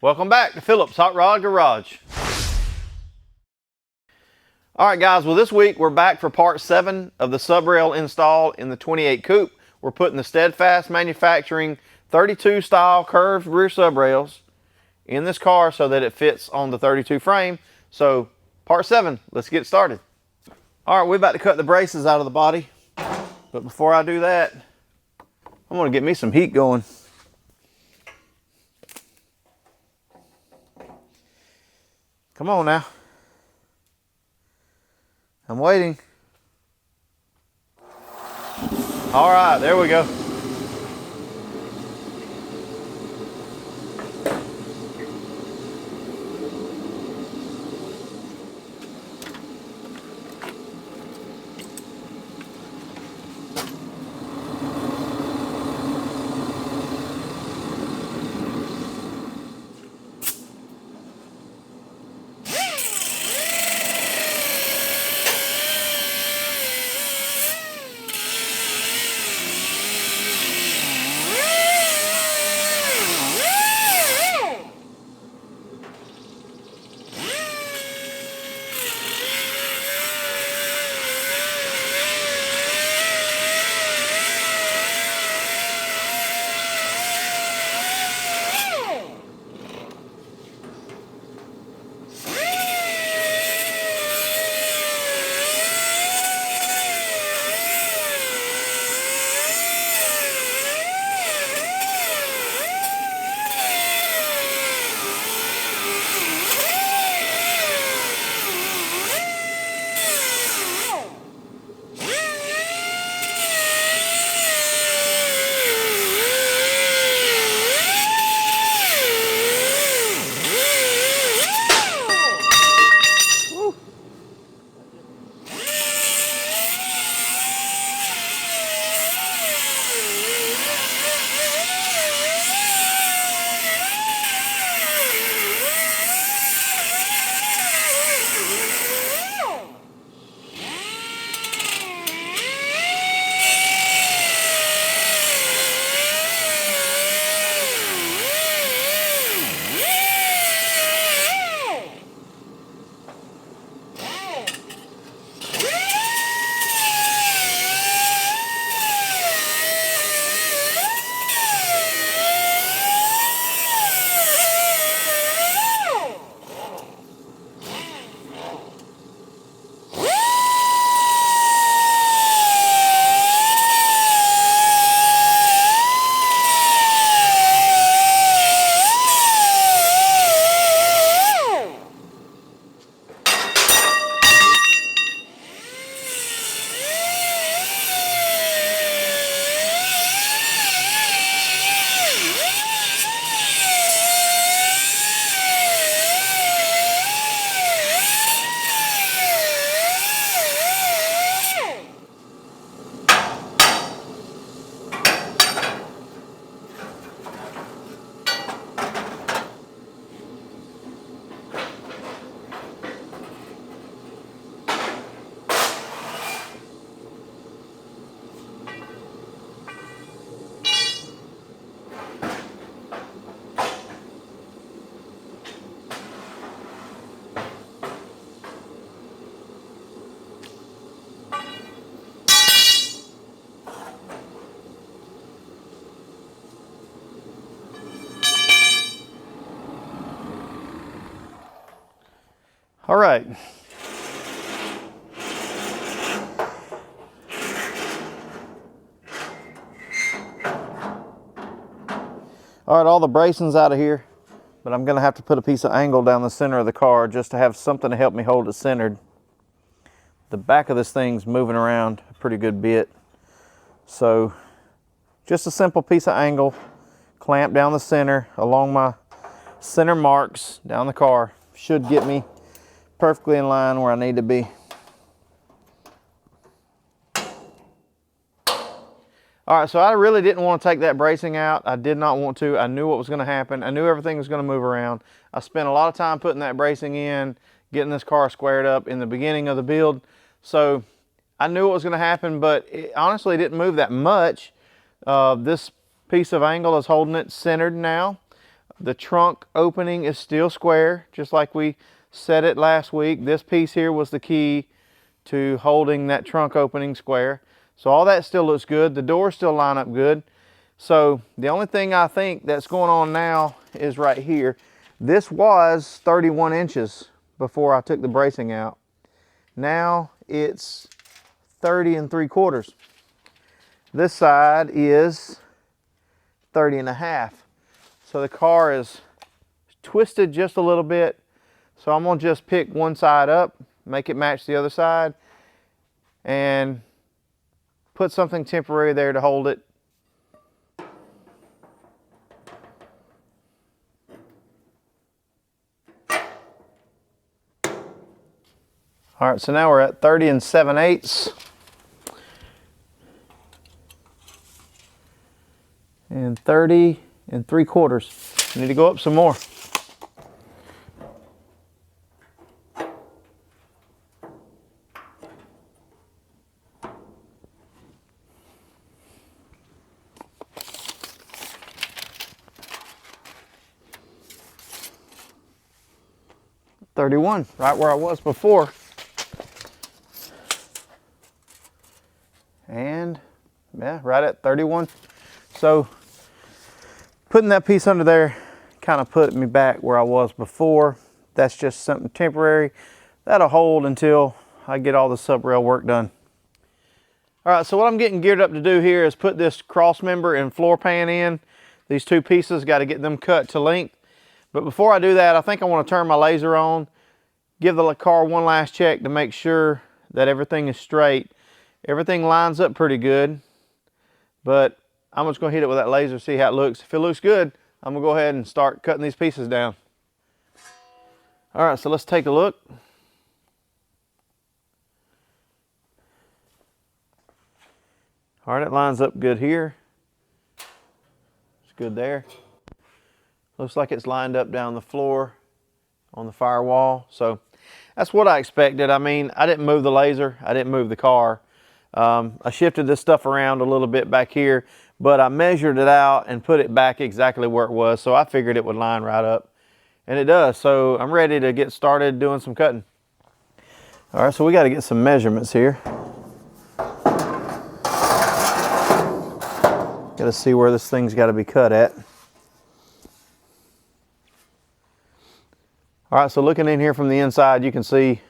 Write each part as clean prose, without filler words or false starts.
Welcome back to Phillips Hot Rod Garage. All right guys, well this week we're back for part 7 of the subrail install in the 28 Coupe. We're putting the Steadfast Manufacturing 32 style curved rear subrails in this car so that it fits on the 32 frame. So part 7, let's get started. All right, we're about to cut the braces out of the body. But before I do that, I'm gonna get me some heat going. Come on now. I'm waiting. All right, there we go. All right. All right, all the bracing's out of here, but I'm gonna have to put a piece of angle down the center of the car just to have something to help me hold it centered. The back of this thing's moving around a pretty good bit. So just a simple piece of angle, clamp down the center along my center marks down the car. Should get me perfectly in line where I need to be. All right, so I really didn't want to take that bracing out. I did not want to. I knew what was going to happen. I knew everything was going to move around. I spent a lot of time putting that bracing in, getting this car squared up in the beginning of the build. So I knew what was going to happen, but it honestly didn't move that much. This piece of angle is holding it centered now. The trunk opening is still square, just like we set it last week. This piece here was the key to holding that trunk opening square. So all that still looks good. The doors still line up good. So the only thing I think that's going on now is right here. This was 31 inches before I took the bracing out. Now it's 30 3/4. This side is 30 1/2. So the car is twisted just a little bit. So I'm gonna just pick one side up, make it match the other side, and put something temporary there to hold it. All right, so now we're at 30 7/8. And 30 3/4. Need to go up some more. $31, right where I was before. And yeah, right at 31. So putting that piece under there kind of put me back where I was before. That's just something temporary. That'll hold until I get all the subrail work done. All right, so what I'm getting geared up to do here is put this cross member and floor pan in. These two pieces, got to get them cut to length. But before I do that, I think I want to turn my laser on, give the car one last check to make sure that everything is straight. Everything lines up pretty good, but I'm just going to hit it with that laser, see how it looks. If it looks good, I'm going to go ahead and start cutting these pieces down. All right, so let's take a look. All right, it lines up good here. It's good there. Looks like it's lined up down the floor on the firewall. So that's what I expected. I mean, I didn't move the laser. I didn't move the car. I shifted this stuff around a little bit back here, but I measured it out and put it back exactly where it was. So I figured it would line right up, and it does. So I'm ready to get started doing some cutting. All right, so we got to get some measurements here. Got to see where this thing's got to be cut at. All right, so looking in here from the inside, you can see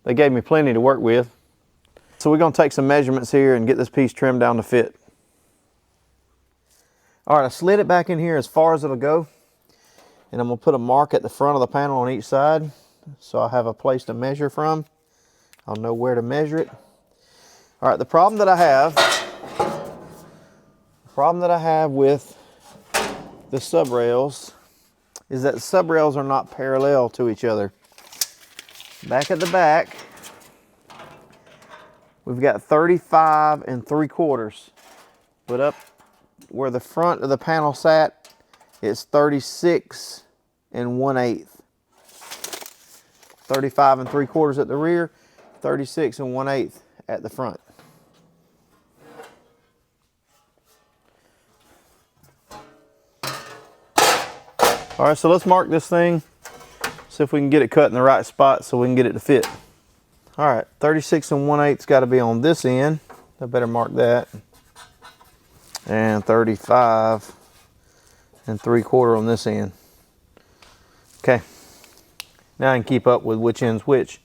they gave me plenty to work with. So we're going to take some measurements here and get this piece trimmed down to fit. All right, I slid it back in here as far as it'll go, and I'm going to put a mark at the front of the panel on each side so I have a place to measure from. I'll know where to measure it. All right, the problem that I have with the subrails is that the subrails are not parallel to each other. Back at the back, we've got 35 3/4, but up where the front of the panel sat, it's 36 1/8. 35 3/4 at the rear, 36 1/8 at the front. All right, so let's mark this thing, see if we can get it cut in the right spot so we can get it to fit. All right, 36 1/8's got to be on this end. I better mark that. And 35 3/4 on this end. Okay, now I can keep up with which end's which.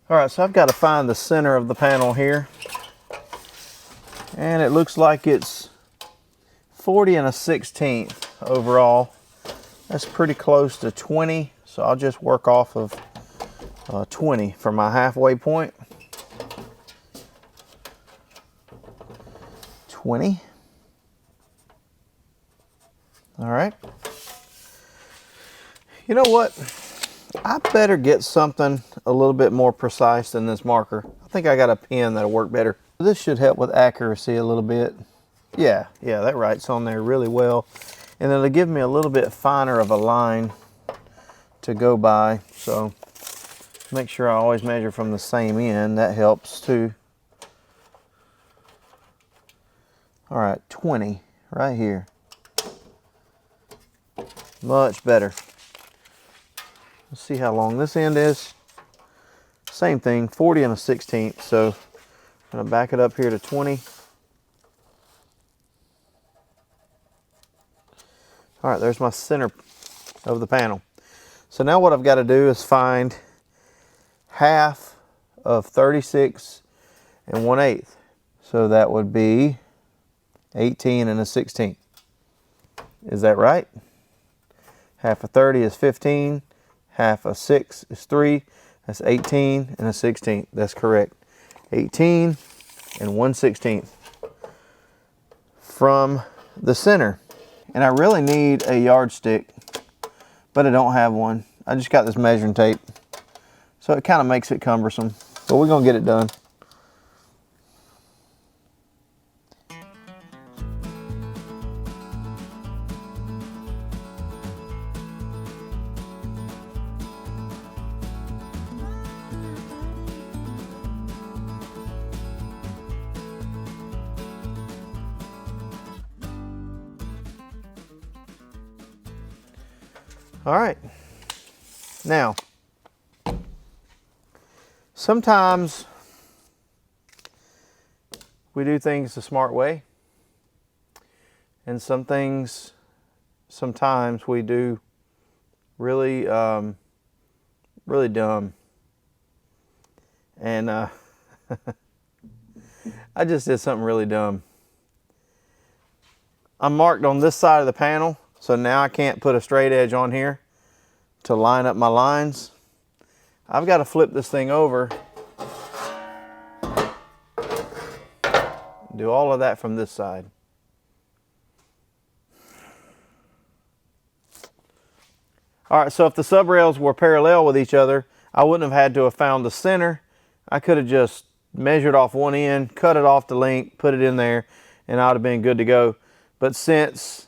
All right, so I've got to find the center of the panel here. And it looks like it's 40 1/16 overall. That's pretty close to 20, so I'll just work off of 20 for my halfway point. 20. All right. You know what? I better get something a little bit more precise than this marker. I think I got a pen that'll work better. This should help with accuracy a little bit. Yeah, that writes on there really well. And it'll give me a little bit finer of a line to go by. So make sure I always measure from the same end. That helps too. All right, 20 right here. Much better. Let's see how long this end is. Same thing, 40 and a 16th. So I'm gonna back it up here to 20. All right, there's my center of the panel. So now what I've got to do is find half of 36 and 1/8. So that would be 18 and a 16th. Is that right? Half of 30 is 15. Half of 6 is 3. That's 18 and a 16th. That's correct. 18 and 1/16 from the center. And I really need a yardstick, but I don't have one. I just got this measuring tape. So it kind of makes it cumbersome, but we're gonna get it done. All right, now, sometimes we do things the smart way, and sometimes we do really, really dumb. And I just did something really dumb. I'm marked on this side of the panel, so now I can't put a straight edge on here to line up my lines. I've got to flip this thing over. Do all of that from this side. All right, so if the subrails were parallel with each other, I wouldn't have had to have found the center. I could have just measured off one end, cut it off the length, put it in there, and I would have been good to go. But since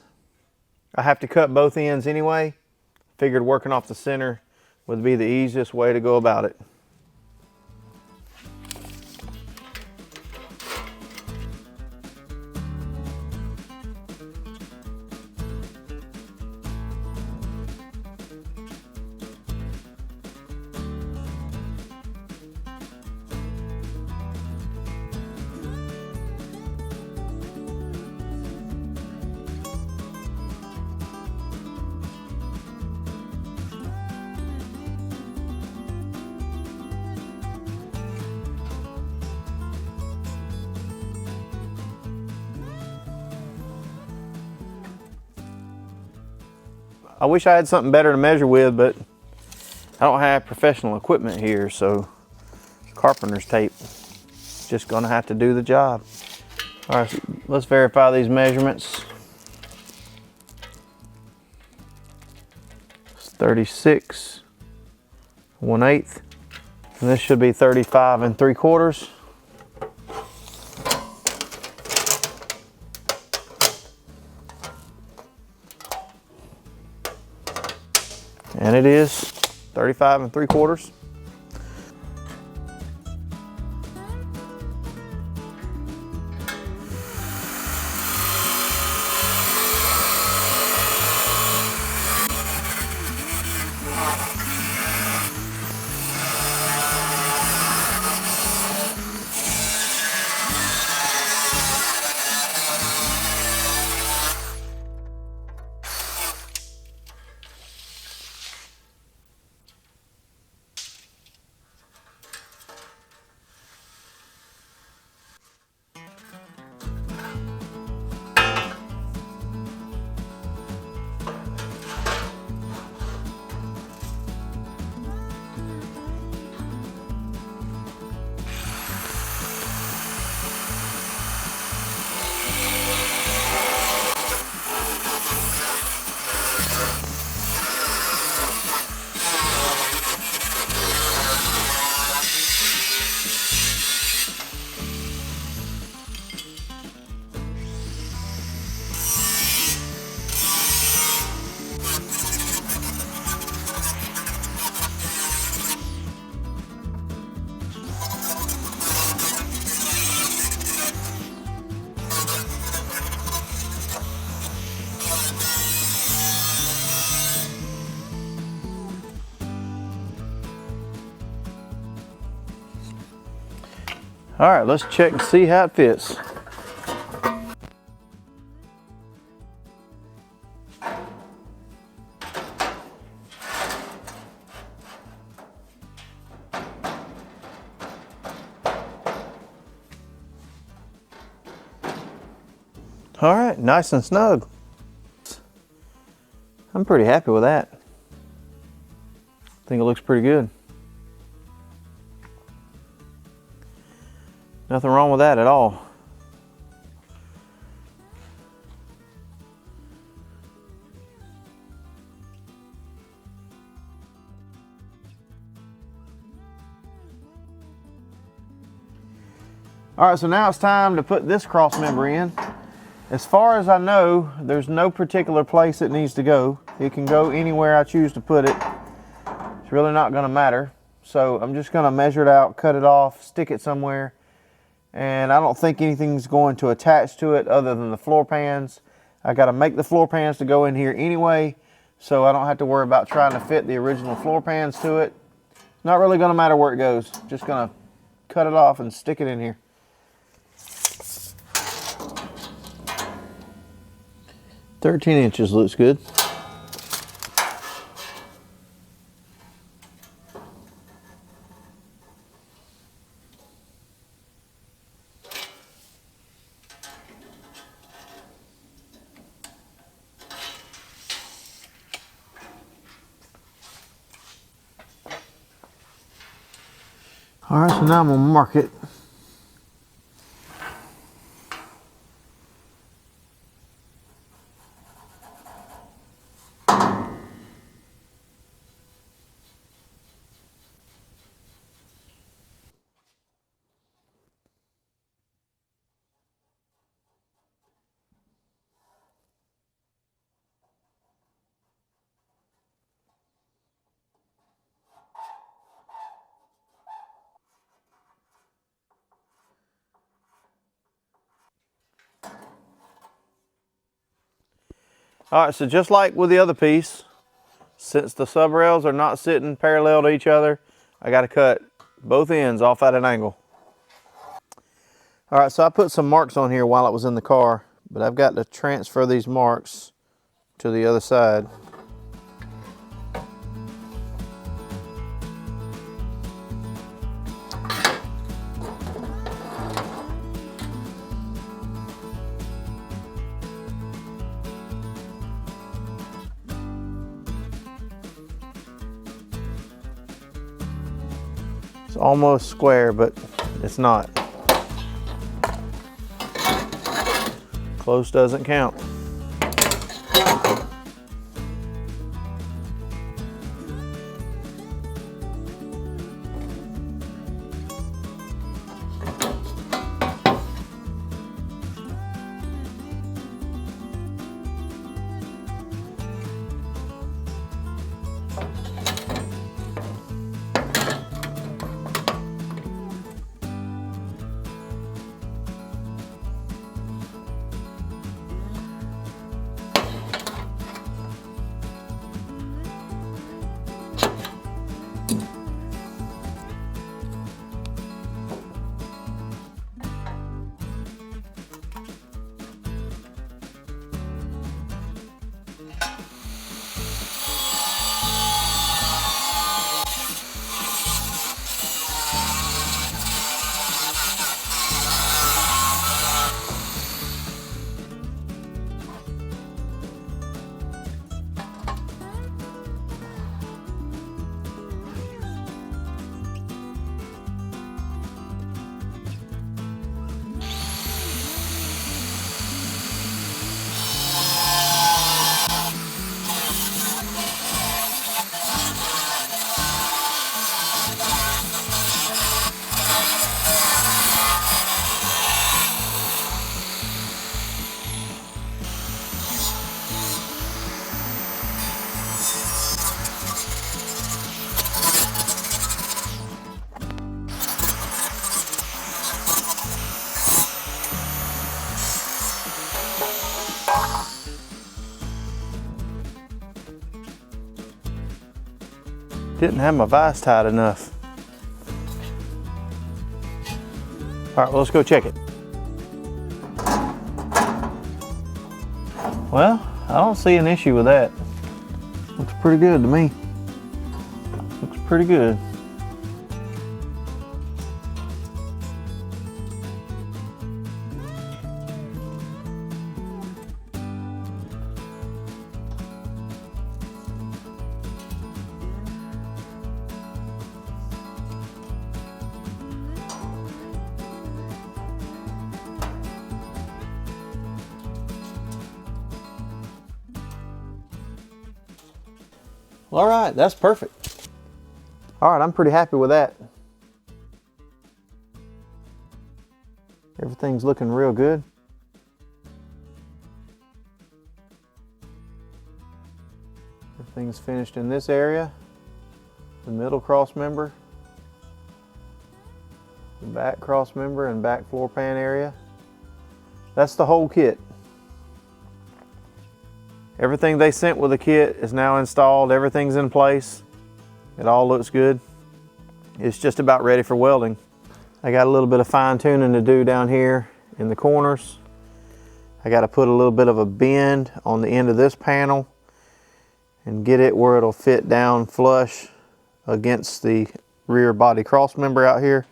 I have to cut both ends anyway, figured working off the center would be the easiest way to go about it. I wish I had something better to measure with, but I don't have professional equipment here, so carpenter's tape is just gonna have to do the job. All right, so let's verify these measurements. It's 36, 1/8, and this should be 35 3/4. And it is 35 3/4. All right, let's check and see how it fits. All right, nice and snug. I'm pretty happy with that. I think it looks pretty good. Nothing wrong with that at all. All right, so now it's time to put this cross member in. As far as I know, there's no particular place it needs to go. It can go anywhere I choose to put it. It's really not gonna matter. So I'm just gonna measure it out, cut it off, stick it somewhere. And I don't think anything's going to attach to it other than the floor pans. I gotta make the floor pans to go in here anyway, so I don't have to worry about trying to fit the original floor pans to it. Not really gonna matter where it goes. Just gonna cut it off and stick it in here. 13 inches looks good. All right, so now I'm gonna mark it. All right, so just like with the other piece, since the sub rails are not sitting parallel to each other, I got to cut both ends off at an angle. All right, so I put some marks on here while it was in the car, but I've got to transfer these marks to the other side. It's almost square, but it's not. Close doesn't count. Didn't have my vise tight enough. All All right, well, let's go check it. Well, I don't see an issue with that. Looks pretty good to me. Looks pretty good. All right, that's perfect. All right, I'm pretty happy with that. Everything's looking real good. Everything's finished in this area. The middle cross member, the back cross member and back floor pan area. That's the whole kit. Everything they sent with the kit is now installed. Everything's in place. It all looks good. It's just about ready for welding. I got a little bit of fine tuning to do down here in the corners. I got to put a little bit of a bend on the end of this panel and get it where it'll fit down flush against the rear body cross member out here.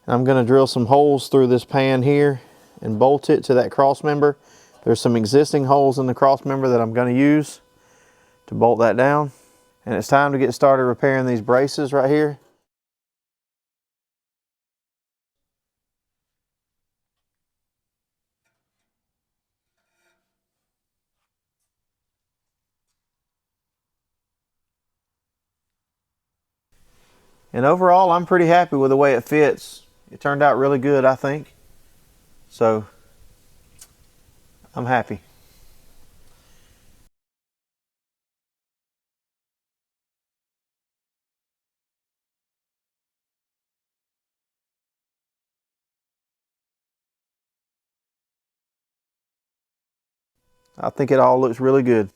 And I'm going to drill some holes through this pan here and bolt it to that cross member. There's some existing holes in the cross member that I'm going to use to bolt that down. And it's time to get started repairing these braces right here. And overall, I'm pretty happy with the way it fits. It turned out really good, I think. So, I'm happy. I think it all looks really good.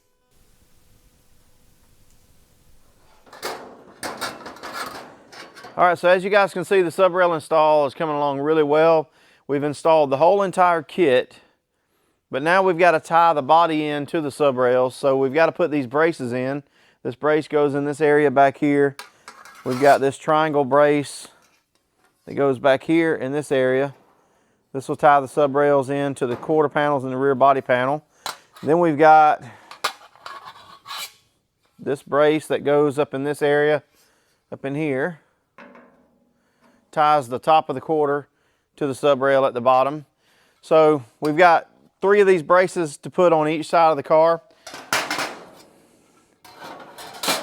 All right, so as you guys can see, the subrail install is coming along really well. We've installed the whole entire kit, but now we've got to tie the body in to the subrails. So we've got to put these braces in. This brace goes in this area back here. We've got this triangle brace that goes back here in this area. This will tie the subrails in to the quarter panels and the rear body panel. Then we've got this brace that goes up in this area, up in here. Ties the top of the quarter to the subrail at the bottom. So we've got 3 of these braces to put on each side of the car.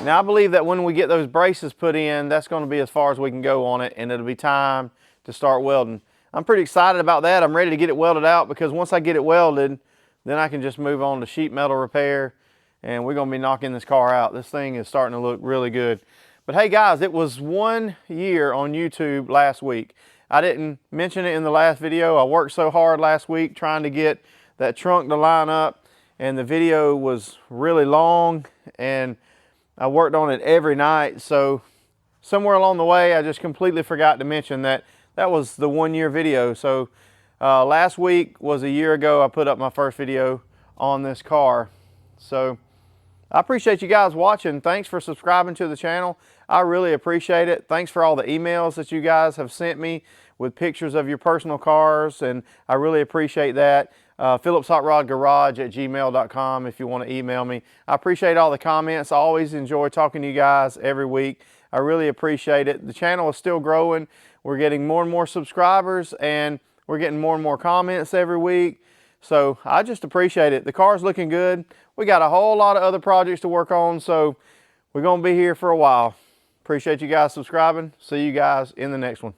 Now I believe that when we get those braces put in, that's going to be as far as we can go on it, and it'll be time to start welding. I'm pretty excited about that. I'm ready to get it welded out, because once I get it welded, then I can just move on to sheet metal repair, and we're going to be knocking this car out. This thing is starting to look really good. But hey guys, it was 1 year on YouTube last week. I didn't mention it in the last video. I worked so hard last week trying to get that trunk to line up, and the video was really long, and I worked on it every night. So somewhere along the way, I just completely forgot to mention that that was the 1 year video. So last week was a year ago I put up my first video on this car. So I appreciate you guys watching. Thanks for subscribing to the channel. I really appreciate it. Thanks for all the emails that you guys have sent me with pictures of your personal cars, and I really appreciate that. phillipshotrod@gmail.com if you want to email me. I appreciate all the comments. I always enjoy talking to you guys every week. I really appreciate it. The channel is still growing. We're getting more and more subscribers, and we're getting more and more comments every week. So I just appreciate it. The car's looking good. We got a whole lot of other projects to work on, so we're going to be here for a while. Appreciate you guys subscribing. See you guys in the next one.